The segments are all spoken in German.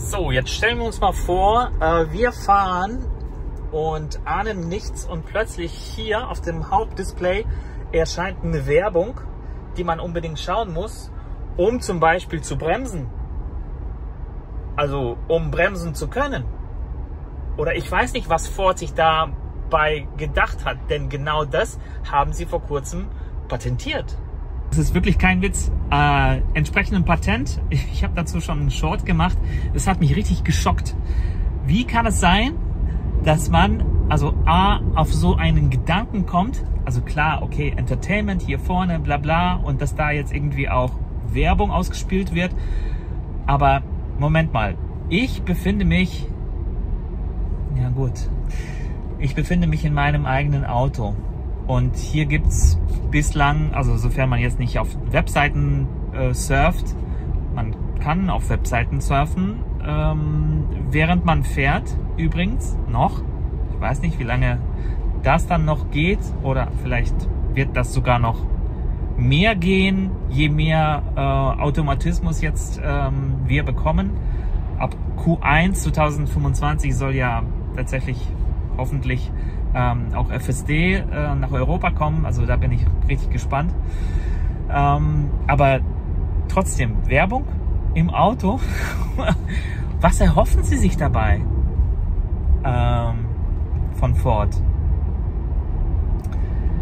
So, jetzt stellen wir uns mal vor, wir fahren und ahnen nichts und plötzlich hier auf dem Hauptdisplay erscheint eine Werbung, die man unbedingt schauen muss, um zum Beispiel zu bremsen. Also um bremsen zu können. Oder ich weiß nicht, was Ford sich dabei gedacht hat, denn genau das haben sie vor kurzem patentiert. Das ist wirklich kein Witz. Entsprechend ein Patent. Ich habe dazu schon einen Short gemacht. Das hat mich richtig geschockt. Wie kann es sein, dass man also auf so einen Gedanken kommt? Also klar, okay, Entertainment hier vorne, bla bla, und dass da jetzt irgendwie auch Werbung ausgespielt wird. Aber Moment mal, ich befinde mich in meinem eigenen Auto. Und hier gibt es bislang, also sofern man jetzt nicht auf Webseiten surft, man kann auf Webseiten surfen, während man fährt, übrigens noch. Ich weiß nicht, wie lange das dann noch geht, oder vielleicht wird das sogar noch mehr gehen, je mehr Automatismus jetzt wir bekommen. Ab Q1 2025 soll ja tatsächlich hoffentlich auch FSD nach Europa kommen, also da bin ich richtig gespannt. Aber trotzdem, Werbung im Auto, was erhoffen Sie sich dabei von Ford?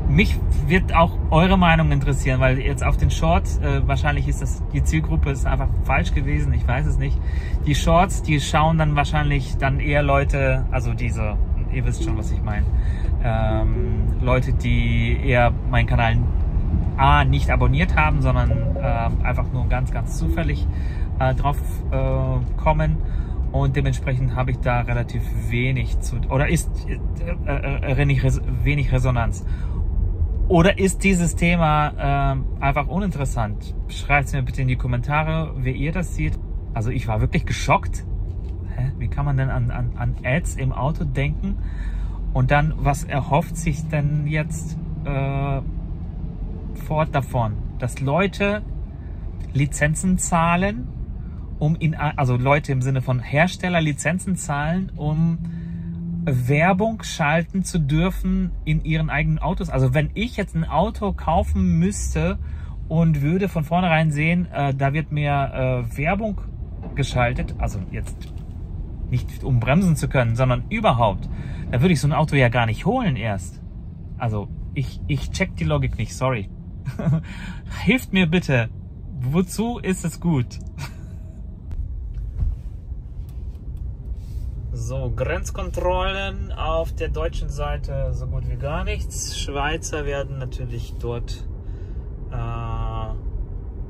Mich wird auch eure Meinung interessieren, weil jetzt auf den Shorts, wahrscheinlich ist die Zielgruppe ist einfach falsch gewesen, ich weiß es nicht. Die Shorts, die schauen dann wahrscheinlich dann eher Leute, also ihr wisst schon, was ich meine, Leute, die eher meinen Kanal nicht abonniert haben, sondern einfach nur ganz, ganz zufällig drauf kommen. Und dementsprechend habe ich da relativ wenig wenig Resonanz. Oder ist dieses Thema einfach uninteressant? Schreibt es mir bitte in die Kommentare, wie ihr das seht. Also ich war wirklich geschockt. Wie kann man denn an Ads im Auto denken? Und dann, was erhofft sich denn jetzt Ford davon? Dass Leute Lizenzen zahlen, also Leute im Sinne von Hersteller Lizenzen zahlen, um Werbung schalten zu dürfen in ihren eigenen Autos. Also wenn ich jetzt ein Auto kaufen müsste und würde von vornherein sehen, da wird mir Werbung geschaltet, also jetzt nicht um bremsen zu können, sondern überhaupt, da würde ich so ein Auto ja gar nicht holen erst. Also ich check die Logik nicht, sorry. Hilft mir bitte. Wozu ist es gut? So, Grenzkontrollen auf der deutschen Seite so gut wie gar nichts. Schweizer werden natürlich dort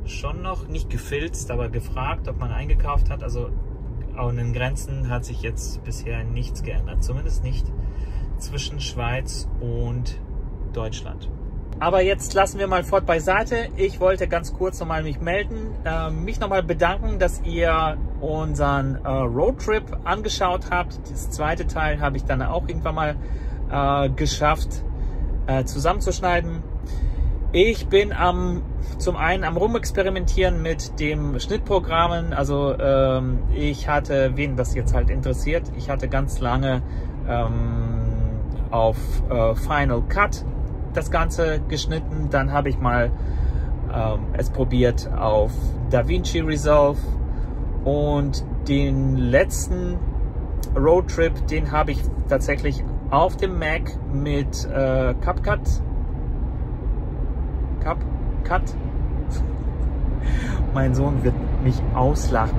schon noch nicht gefilzt, aber gefragt, ob man eingekauft hat. Also an den Grenzen hat sich jetzt bisher nichts geändert. Zumindest nicht zwischen Schweiz und Deutschland. Aber jetzt lassen wir mal Ford beiseite. Ich wollte ganz kurz nochmal mich melden, mich nochmal bedanken, dass ihr unseren Roadtrip angeschaut habt. Das zweite Teil habe ich dann auch irgendwann mal geschafft zusammenzuschneiden. Ich bin zum einen am Rumexperimentieren mit dem Schnittprogrammen. Also ich hatte, wen das jetzt halt interessiert, ich hatte ganz lange auf Final Cut das Ganze geschnitten. Dann habe ich mal es probiert auf DaVinci Resolve, und den letzten Roadtrip, den habe ich tatsächlich auf dem Mac mit CapCut. Mein Sohn wird mich auslachen.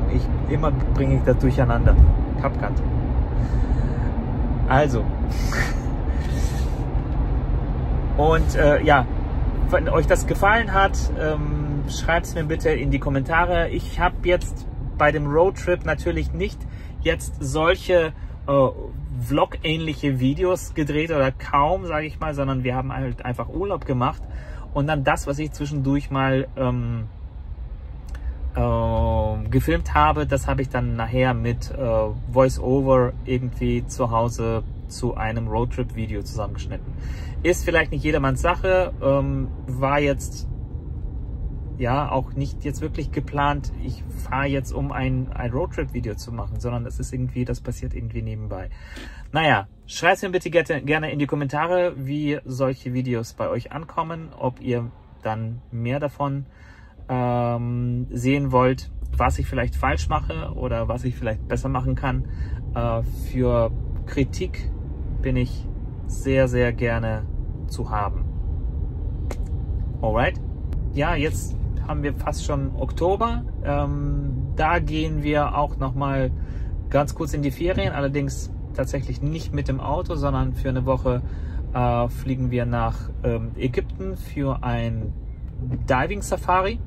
Immer bringe ich das durcheinander. CapCut. Also. Und ja, wenn euch das gefallen hat, schreibt es mir bitte in die Kommentare. Ich habe jetzt bei dem Roadtrip natürlich nicht jetzt solche Vlog-ähnliche Videos gedreht, oder kaum, sage ich mal, sondern wir haben halt einfach Urlaub gemacht. Und dann das, was ich zwischendurch mal gefilmt habe, das habe ich dann nachher mit Voice-Over irgendwie zu Hause zu einem Roadtrip-Video zusammengeschnitten. Ist vielleicht nicht jedermanns Sache, war jetzt ja, auch nicht jetzt wirklich geplant, ich fahre jetzt, um ein Roadtrip-Video zu machen, sondern das ist irgendwie, das passiert irgendwie nebenbei. Naja, schreibt mir bitte gerne in die Kommentare, wie solche Videos bei euch ankommen, ob ihr dann mehr davon sehen wollt, was ich vielleicht falsch mache oder was ich vielleicht besser machen kann. Für Kritik bin ich sehr, sehr gerne zu haben. Alright. Ja, jetzt haben wir fast schon Oktober. Da gehen wir auch noch mal ganz kurz in die Ferien, allerdings tatsächlich nicht mit dem Auto, sondern für eine Woche fliegen wir nach Ägypten für ein Diving Safari.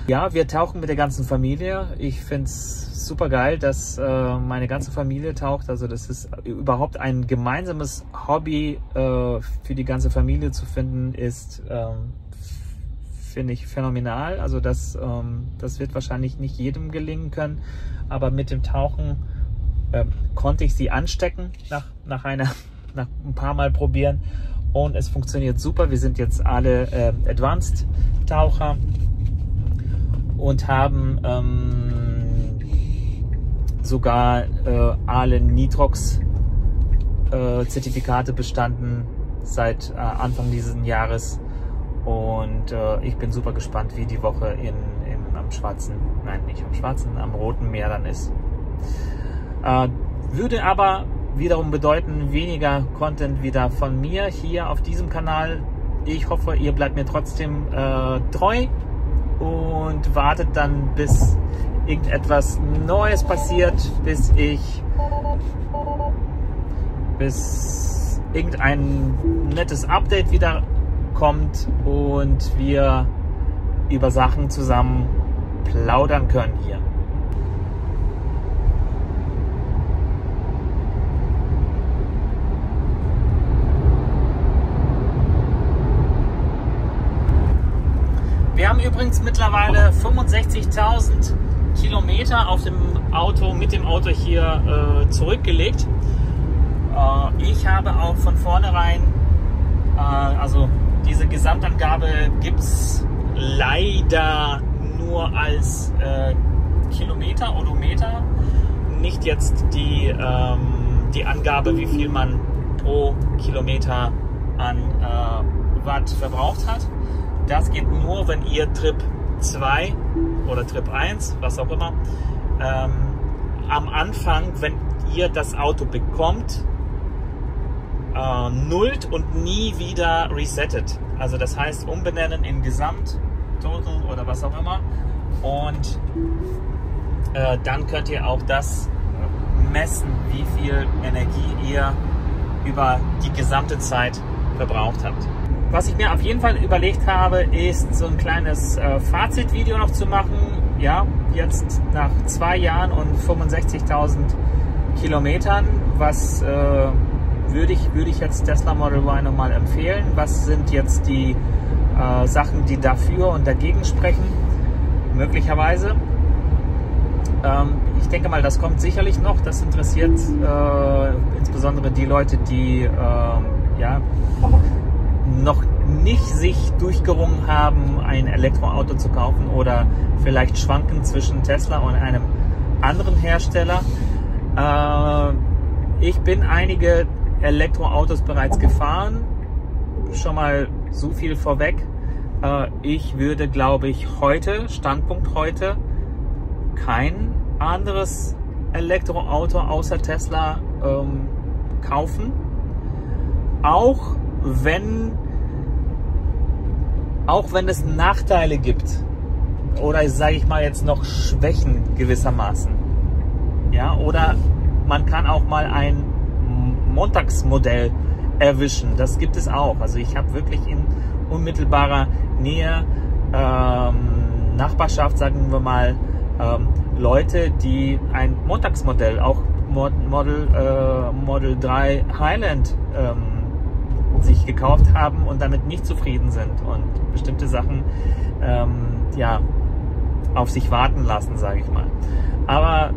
Ja, wir tauchen mit der ganzen Familie. Ich finde es super geil, dass meine ganze Familie taucht. Also das ist überhaupt ein gemeinsames Hobby für die ganze Familie zu finden, ist finde ich phänomenal. Also das wird wahrscheinlich nicht jedem gelingen können, aber mit dem Tauchen konnte ich sie anstecken nach ein paar Mal probieren und es funktioniert super. Wir sind jetzt alle Advanced Taucher und haben sogar alle Nitrox Zertifikate bestanden seit Anfang dieses Jahres. Und ich bin super gespannt, wie die Woche am Roten Meer dann ist. Würde aber wiederum bedeuten, weniger Content wieder von mir hier auf diesem Kanal. Ich hoffe, ihr bleibt mir trotzdem treu und wartet dann, bis irgendetwas Neues passiert, bis irgendein nettes Update wieder kommt und wir über Sachen zusammen plaudern können hier. Wir haben übrigens mittlerweile 65.000 Kilometer auf dem Auto, mit dem Auto hier zurückgelegt. Ich habe auch von vornherein, also diese Gesamtangabe gibt es leider nur als Kilometer, Odometer, nicht jetzt die Angabe, wie viel man pro Kilometer an Watt verbraucht hat. Das geht nur, wenn ihr Trip 2 oder Trip 1, was auch immer, am Anfang, wenn ihr das Auto bekommt, nullt und nie wieder resettet. Also das heißt umbenennen in Gesamt, Total oder was auch immer. Und dann könnt ihr auch das messen, wie viel Energie ihr über die gesamte Zeit verbraucht habt. Was ich mir auf jeden Fall überlegt habe, ist so ein kleines Fazitvideo noch zu machen. Ja, jetzt nach 2 Jahren und 65.000 Kilometern, was würde ich jetzt Tesla Model Y nochmal empfehlen? Was sind jetzt die Sachen, die dafür und dagegen sprechen? Möglicherweise. Ich denke mal, das kommt sicherlich noch. Das interessiert insbesondere die Leute, die noch nicht sich durchgerungen haben, ein Elektroauto zu kaufen oder vielleicht schwanken zwischen Tesla und einem anderen Hersteller. Ich bin einige Elektroautos bereits gefahren. Schon mal so viel vorweg. Ich würde, glaube ich, Standpunkt heute, kein anderes Elektroauto außer Tesla kaufen. Auch wenn es Nachteile gibt oder sage ich mal jetzt noch Schwächen gewissermaßen. Ja, oder man kann auch mal ein Montagsmodell erwischen. Das gibt es auch. Also ich habe wirklich in unmittelbarer Nähe, Nachbarschaft, sagen wir mal, Leute, die ein Montagsmodell, auch Model 3 Highland sich gekauft haben und damit nicht zufrieden sind und bestimmte Sachen auf sich warten lassen, sage ich mal. Aber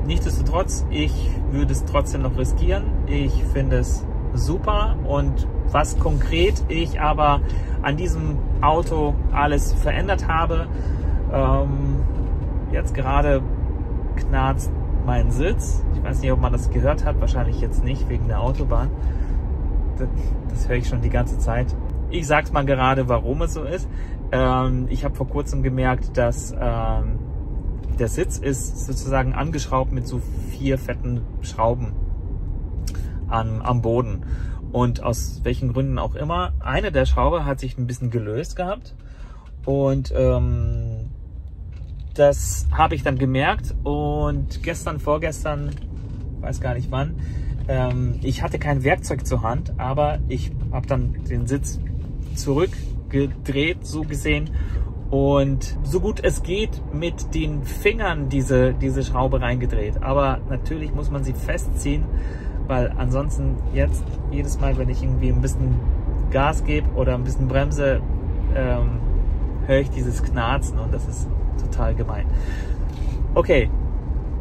nichtsdestotrotz, ich würde es trotzdem noch riskieren. Ich finde es super. Und was konkret ich aber an diesem Auto alles verändert habe, jetzt gerade knarzt mein Sitz. Ich weiß nicht, ob man das gehört hat, wahrscheinlich jetzt nicht wegen der Autobahn. Das höre ich schon die ganze Zeit. Ich sag's mal gerade, warum es so ist. Ich habe vor kurzem gemerkt, dass der Sitz ist sozusagen angeschraubt mit so 4 fetten Schrauben am Boden. Und aus welchen Gründen auch immer, eine der Schrauben hat sich ein bisschen gelöst gehabt. Und das habe ich dann gemerkt. Und vorgestern, weiß gar nicht wann, ich hatte kein Werkzeug zur Hand, aber ich habe dann den Sitz zurückgedreht, so gesehen, und so gut es geht mit den Fingern diese Schraube reingedreht. Aber natürlich muss man sie festziehen, weil ansonsten jetzt jedes Mal, wenn ich irgendwie ein bisschen Gas gebe oder ein bisschen bremse, höre ich dieses Knarzen und das ist total gemein. Okay,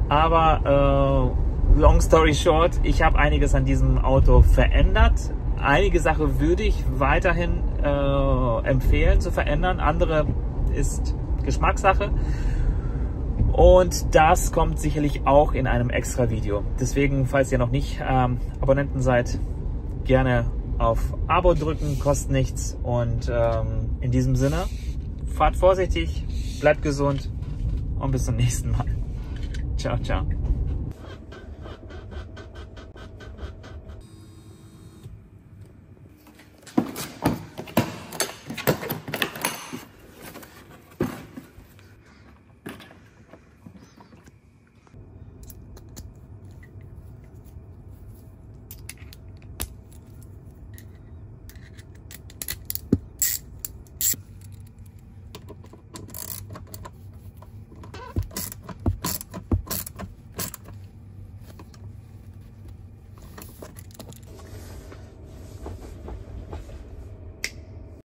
aber long story short, ich habe einiges an diesem Auto verändert. Einige Sachen würde ich weiterhin empfehlen zu verändern. Andere ist Geschmackssache. Und das kommt sicherlich auch in einem extra Video. Deswegen, falls ihr noch nicht Abonnenten seid, gerne auf Abo drücken, kostet nichts. Und in diesem Sinne, fahrt vorsichtig, bleibt gesund und bis zum nächsten Mal. Ciao, ciao.